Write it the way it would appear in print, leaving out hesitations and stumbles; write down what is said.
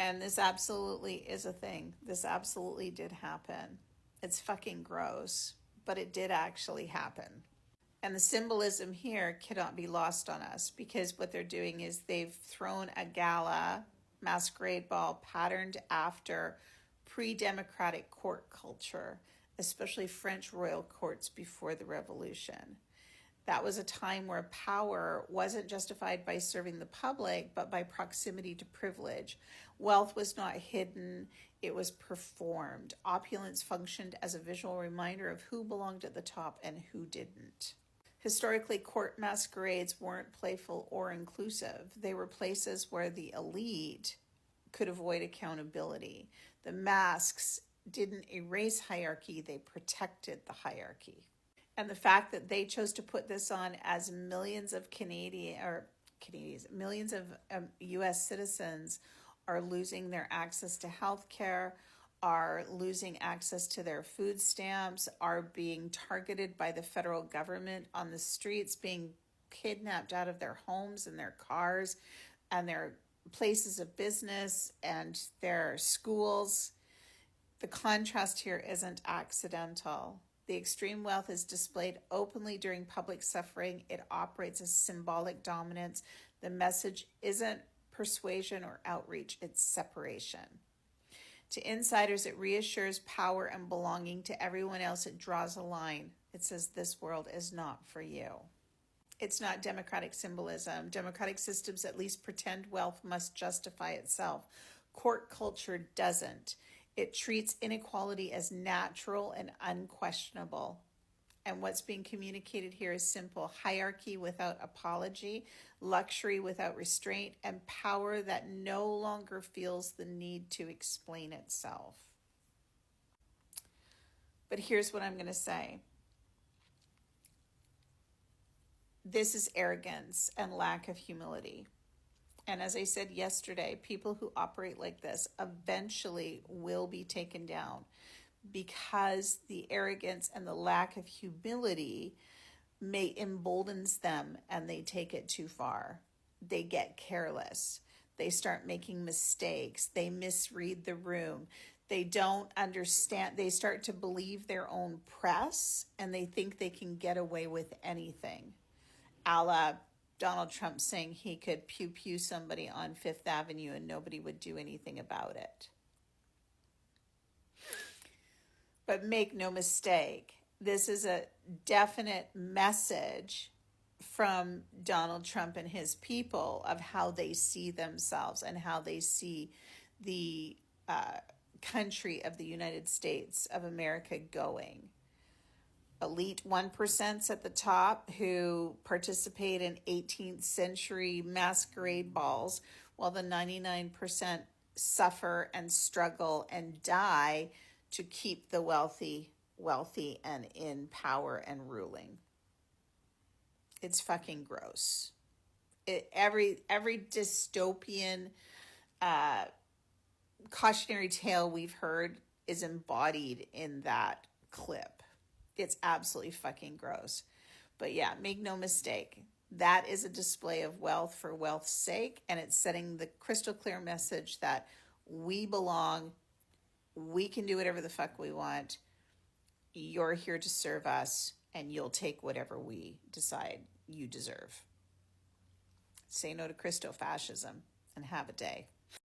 And this absolutely is a thing. This absolutely did happen. It's fucking gross, but it did actually happen. And the symbolism here cannot be lost on us, because what they're doing is they've thrown a gala masquerade ball patterned after pre-democratic court culture, especially French royal courts before the revolution. That was a time where power wasn't justified by serving the public, but by proximity to privilege. Wealth was not hidden, it was performed. Opulence functioned as a visual reminder of who belonged at the top and who didn't. Historically, court masquerades weren't playful or inclusive. They were places where the elite could avoid accountability. The masks didn't erase hierarchy, they protected the hierarchy. And the fact that they chose to put this on as millions of millions of US citizens are losing their access to health care, are losing access to their food stamps, are being targeted by the federal government on the streets, being kidnapped out of their homes and their cars and their places of business and their schools. The contrast here isn't accidental. The extreme wealth is displayed openly during public suffering. It operates as symbolic dominance. The message isn't persuasion or outreach, it's separation. To insiders, it reassures power and belonging. To everyone else, it draws a line. It says, this world is not for you. It's not democratic symbolism. Democratic systems at least pretend wealth must justify itself. Court culture doesn't. It treats inequality as natural and unquestionable. And what's being communicated here is simple: hierarchy without apology, luxury without restraint, and power that no longer feels the need to explain itself. But here's what I'm going to say. This is arrogance and lack of humility. And as I said yesterday, people who operate like this eventually will be taken down, because the arrogance and the lack of humility emboldens them, and they take it too far. They get careless. They start making mistakes. They misread the room. They don't understand. They start to believe their own press, and they think they can get away with anything. A la Donald Trump saying he could pew-pew somebody on Fifth Avenue and nobody would do anything about it. But make no mistake, this is a definite message from Donald Trump and his people of how they see themselves and how they see the country of the United States of America going. Elite 1% at the top who participate in 18th century masquerade balls, while the 99% suffer and struggle and die to keep the wealthy and in power and ruling. It's fucking gross. Every dystopian cautionary tale we've heard is embodied in that clip. It's absolutely fucking gross. But yeah, make no mistake, that is a display of wealth for wealth's sake, and it's setting the crystal clear message that we belong, we can do whatever the fuck we want, you're here to serve us, and you'll take whatever we decide you deserve. Say no to Christo-fascism, and have a day.